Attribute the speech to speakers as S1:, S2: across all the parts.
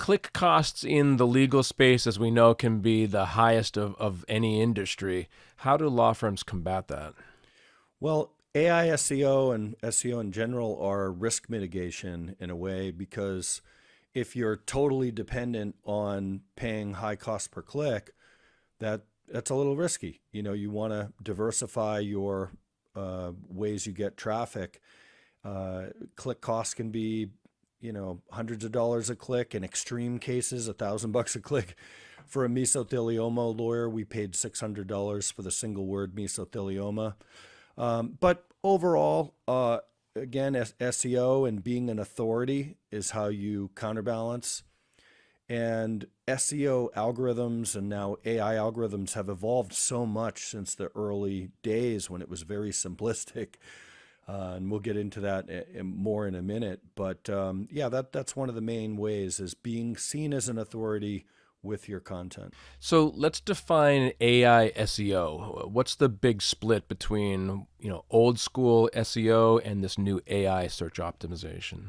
S1: click costs in the legal space, as we know, can be the highest of any industry. How do law firms combat that?
S2: Well, AI SEO and SEO in general are risk mitigation in a way because if you're totally dependent on paying high cost per click, that's a little risky. You want to diversify your ways you get traffic. Click costs can be, hundreds of dollars a click. In extreme cases, $1,000 a click. For a mesothelioma lawyer, we paid $600 for the single word mesothelioma. But overall, again, SEO and being an authority is how you counterbalance. And SEO algorithms and now AI algorithms have evolved so much since the early days when it was very simplistic. And we'll get into that more in a minute. But yeah, that's one of the main ways is being seen as an authority with your content.
S1: So let's define AI SEO. What's the big split between, old school SEO and this new AI search optimization?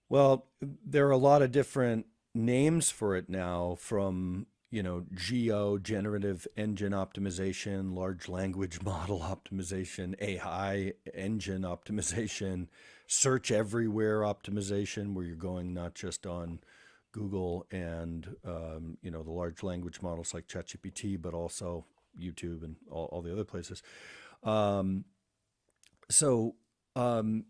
S2: Well, there are a lot of different names for it now from, GEO, generative engine optimization, large language model optimization, AI engine optimization, search everywhere optimization, where you're going not just on Google and, the large language models like ChatGPT, but also YouTube and all the other places. Um, so, um,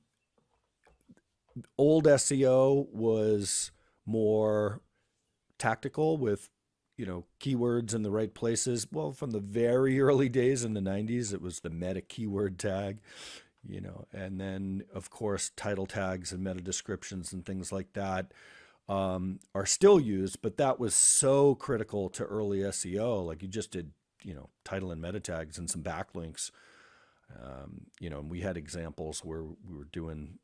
S2: Old SEO was more tactical with keywords in the right places. Well, from the very early days in the 90s, it was the meta keyword tag, and then of course title tags and meta descriptions and things like that are still used, but that was so critical to early SEO. Like you just did title and meta tags and some backlinks. And we had examples where we were doing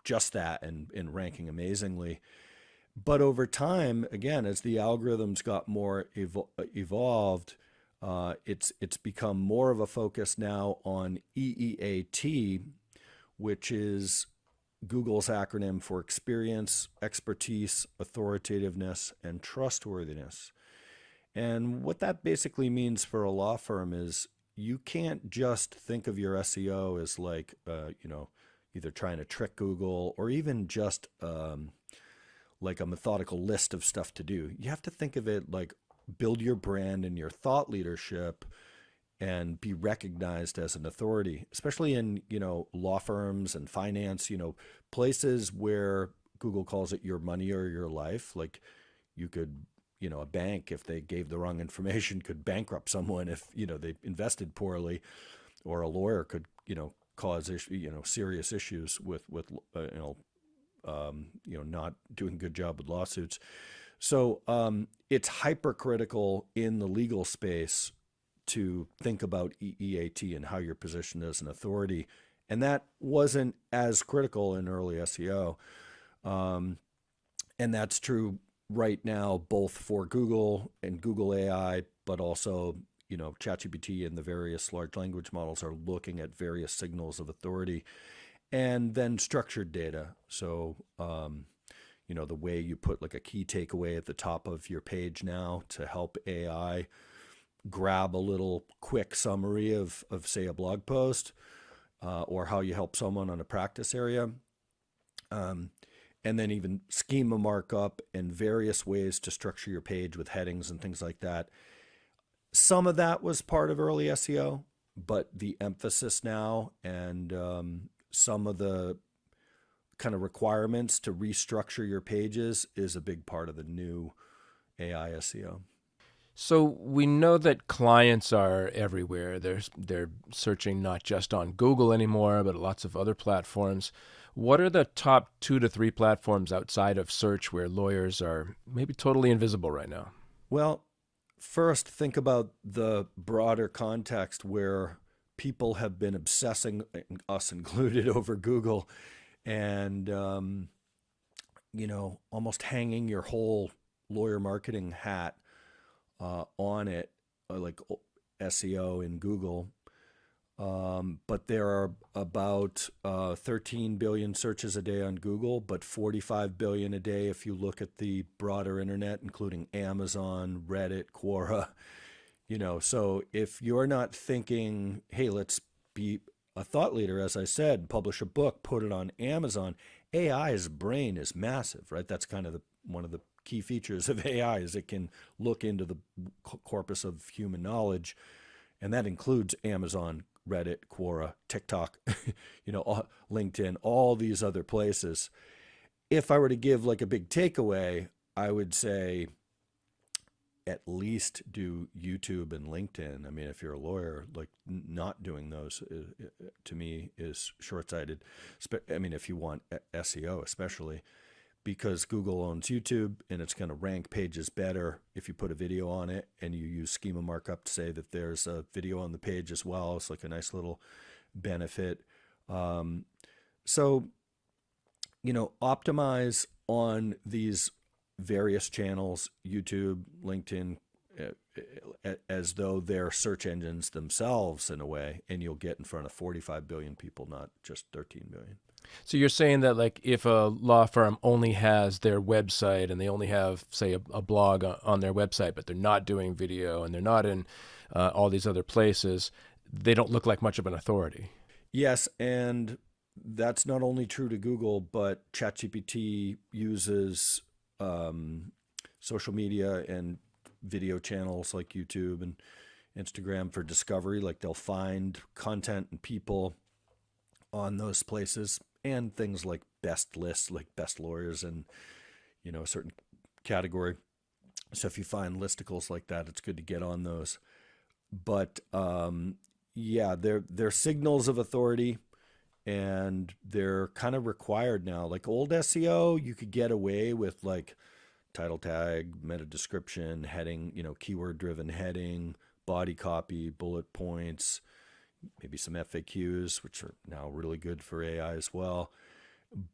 S2: just that and ranking amazingly. But over time, again, as the algorithms got more evolved, it's become more of a focus now on EEAT, which is Google's acronym for experience, expertise, authoritativeness, and trustworthiness. And what that basically means for a law firm is you can't just think of your SEO as like, either trying to trick Google or even just like a methodical list of stuff to do. You have to think of it like build your brand and your thought leadership and be recognized as an authority, especially in, law firms and finance, places where Google calls it your money or your life. Like you could, a bank, if they gave the wrong information, could bankrupt someone if, they invested poorly, or a lawyer could, cause serious issues with not doing a good job with lawsuits. So it's hypercritical in the legal space to think about EEAT and how you're positioned as an authority, and that wasn't as critical in early SEO, and that's true right now both for Google and Google AI, but also ChatGPT and the various large language models are looking at various signals of authority, and then structured data. So, the way you put like a key takeaway at the top of your page now to help AI grab a little quick summary of say, a blog post, or how you help someone on a practice area. And then even schema markup and various ways to structure your page with headings and things like that. Some of that was part of early SEO, but the emphasis now and some of the kind of requirements to restructure your pages is a big part of the new AI SEO.
S1: So we know that clients are everywhere. They're searching not just on Google anymore, but lots of other platforms. What are the top 2 to 3 platforms outside of search where lawyers are maybe totally invisible right now?
S2: Well, first, think about the broader context where people have been obsessing, us included, over Google and, almost hanging your whole lawyer marketing hat on it, like SEO in Google. But there are about 13 billion searches a day on Google, but 45 billion a day if you look at the broader internet, including Amazon, Reddit, Quora. So if you're not thinking, hey, let's be a thought leader, as I said, publish a book, put it on Amazon. AI's brain is massive, right? That's kind of one of the key features of AI is it can look into the corpus of human knowledge, and that includes Amazon, Reddit, Quora, TikTok, LinkedIn, all these other places. If I were to give like a big takeaway, I would say at least do YouTube and LinkedIn. I mean, if you're a lawyer, like not doing those to me is short-sighted. I mean, if you want SEO, especially because Google owns YouTube and it's going to rank pages better if you put a video on it and you use schema markup to say that there's a video on the page as well. It's like a nice little benefit. So, optimize on these various channels, YouTube, LinkedIn, as though they're search engines themselves in a way, and you'll get in front of 45 billion people, not just 13 billion.
S1: So you're saying that like if a law firm only has their website and they only have, say, a blog on their website, but they're not doing video and they're not in all these other places, they don't look like much of an authority.
S2: Yes, and that's not only true to Google, but ChatGPT uses social media and video channels like YouTube and Instagram for discovery. Like they'll find content and people on those places and things like best lists, like best lawyers and, a certain category. So if you find listicles like that, it's good to get on those. But yeah, they're signals of authority and they're kind of required now. Like old SEO, you could get away with like title tag, meta description, heading, keyword driven heading, body copy, bullet points, maybe some FAQs, which are now really good for AI as well.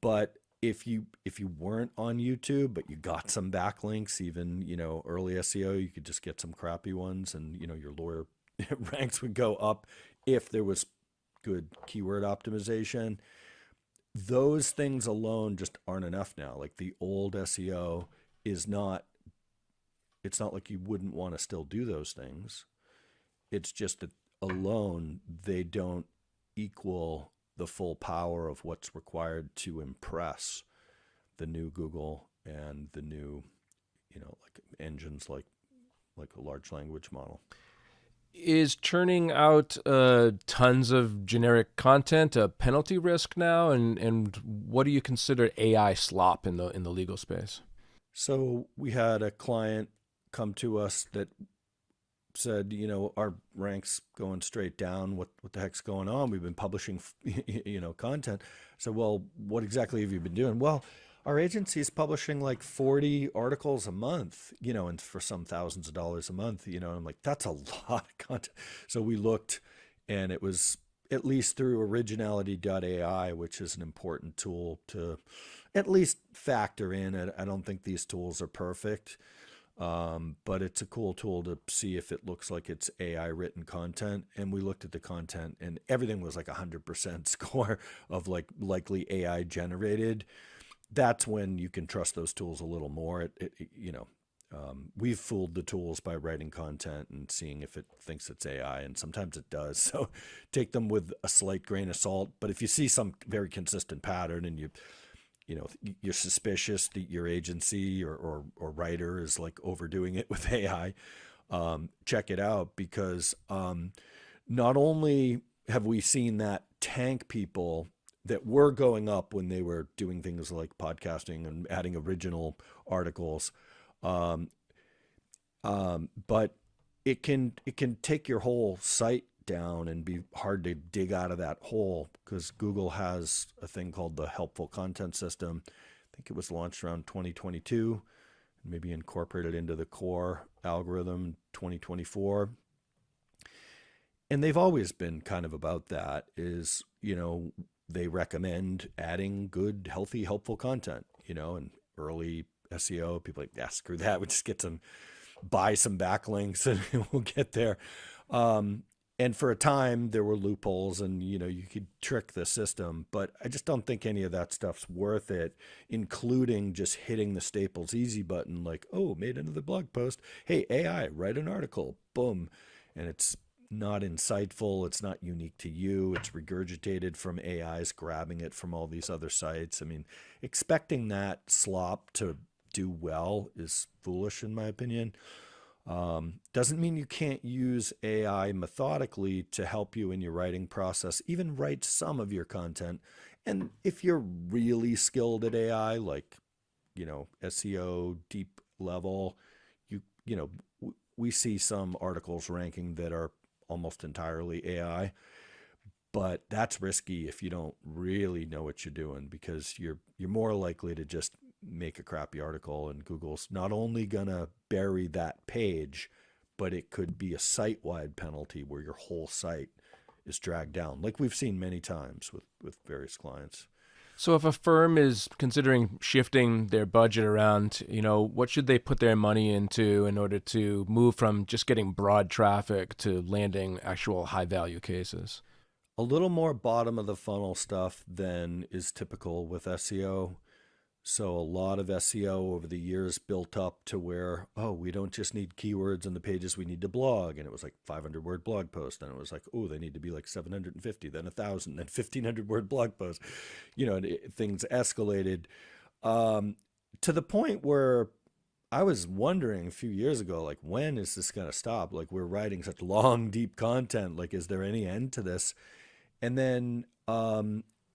S2: But if you weren't on YouTube, but you got some backlinks, even early SEO, you could just get some crappy ones, and your lawyer ranks would go up if there was good keyword optimization. Those things alone just aren't enough now. Like the old SEO is not. It's not like you wouldn't want to still do those things. It's just that alone they don't equal the full power of what's required to impress the new Google and the new, like engines like a large language model.
S1: Is churning out tons of generic content a penalty risk now? And what do you consider AI slop in the legal space?
S2: So we had a client come to us that said, our ranks going straight down. What the heck's going on? We've been publishing, content. So, well, what exactly have you been doing? Well, our agency is publishing like 40 articles a month, and for some thousands of dollars a month, and I'm like, that's a lot of content. So we looked, and it was at least through originality.ai, which is an important tool to at least factor in. I don't think these tools are perfect, but it's a cool tool to see if it looks like it's AI written content. And we looked at the content, and everything was like 100% score of like likely AI generated. That's when you can trust those tools a little more. We've fooled the tools by writing content and seeing if it thinks it's AI, and sometimes it does. So take them with a slight grain of salt. But if you see some very consistent pattern and you're suspicious that your agency or writer is like overdoing it with AI, check it out, because not only have we seen that tank people that were going up when they were doing things like podcasting and adding original articles, but it can take your whole site down and be hard to dig out of that hole, because Google has a thing called the helpful content system. I think it was launched around 2022, maybe incorporated into the core algorithm 2024. And they've always been kind of about that, is, they recommend adding good, healthy, helpful content, and early SEO, people are like, yeah, screw that. We just get buy some backlinks and we'll get there. And for a time there were loopholes, and you could trick the system, but I just don't think any of that stuff's worth it, including just hitting the Staples easy button, like, oh, made another blog post, hey AI, write an article, boom. And it's not insightful, it's not unique to you, it's regurgitated from AIs grabbing it from all these other sites. I mean, expecting that slop to do well is foolish in my opinion. Doesn't mean you can't use AI methodically to help you in your writing process, even write some of your content. And if you're really skilled at AI, like, SEO deep level, you know, we see some articles ranking that are almost entirely AI, but that's risky if you don't really know what you're doing, because you're more likely to just make a crappy article, and Google's not only gonna bury that page, but it could be a site-wide penalty where your whole site is dragged down, like we've seen many times with various clients.
S1: So if a firm is considering shifting their budget around, what should they put their money into in order to move from just getting broad traffic to landing actual high value cases?
S2: A little more bottom of the funnel stuff than is typical with SEO. So a lot of SEO over the years built up to where, oh, we don't just need keywords in the pages, we need to blog. And it was like 500 word blog post. Then it was like, oh, they need to be like 750, then 1,000, then 1,500 word blog post. Things escalated to the point where I was wondering a few years ago, like, when is this going to stop? Like, we're writing such long, deep content. Like, is there any end to this? And then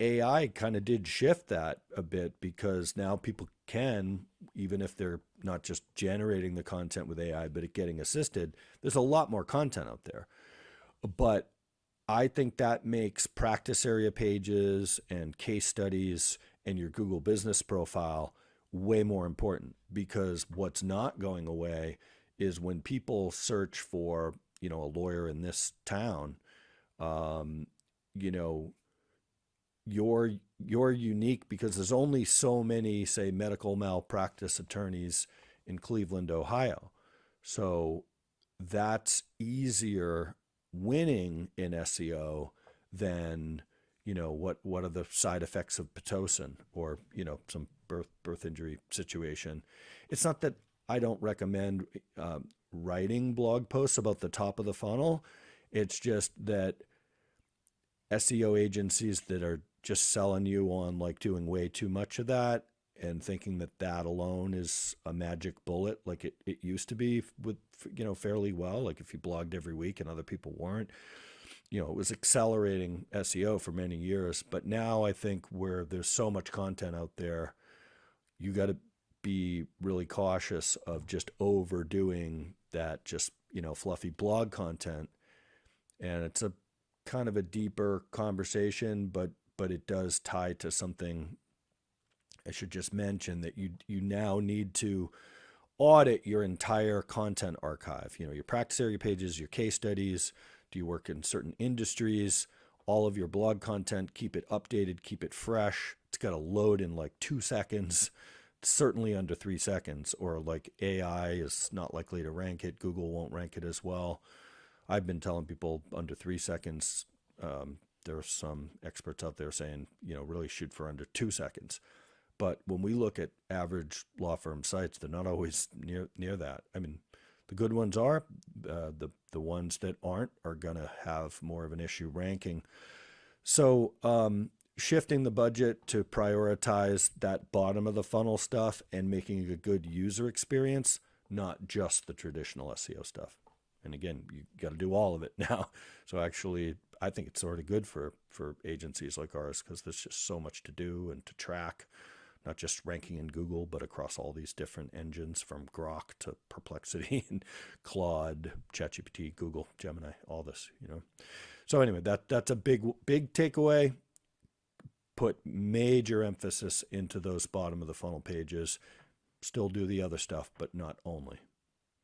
S2: AI kind of did shift that a bit, because now people can, even if they're not just generating the content with AI, but getting assisted, there's a lot more content out there. But I think that makes practice area pages and case studies and your Google business profile way more important, because what's not going away is when people search for, a lawyer in this town, um, you know, you're unique because there's only so many, say, medical malpractice attorneys in Cleveland, Ohio. So that's easier winning in SEO than, what are the side effects of pitocin, or some birth injury situation. It's not that I don't recommend writing blog posts about the top of the funnel. It's just that SEO agencies that are just selling you on like doing way too much of that and thinking that that alone is a magic bullet, like it used to be with, fairly well. Like if you blogged every week and other people weren't, it was accelerating SEO for many years. But now I think where there's so much content out there, you got to be really cautious of just overdoing that, just, fluffy blog content. And it's a kind of a deeper conversation, but it does tie to something I should just mention, that you now need to audit your entire content archive. Your practice area pages, your case studies. Do you work in certain industries? All of your blog content, keep it updated, keep it fresh. It's got to load in like 2 seconds, certainly under 3 seconds, or like AI is not likely to rank it. Google won't rank it as well. I've been telling people under 3 seconds. There are some experts out there saying, really shoot for under 2 seconds. But when we look at average law firm sites, they're not always near that. I mean, the good ones are. The ones that aren't are going to have more of an issue ranking. So shifting the budget to prioritize that bottom of the funnel stuff and making a good user experience, not just the traditional SEO stuff. And again, you got to do all of it now. So actually, I think it's sort of good for agencies like ours, because there's just so much to do and to track, not just ranking in Google, but across all these different engines, from Grok to Perplexity and Claude, ChatGPT, Google, Gemini, all this, So anyway, that's a big takeaway. Put major emphasis into those bottom of the funnel pages. Still do the other stuff, but not only.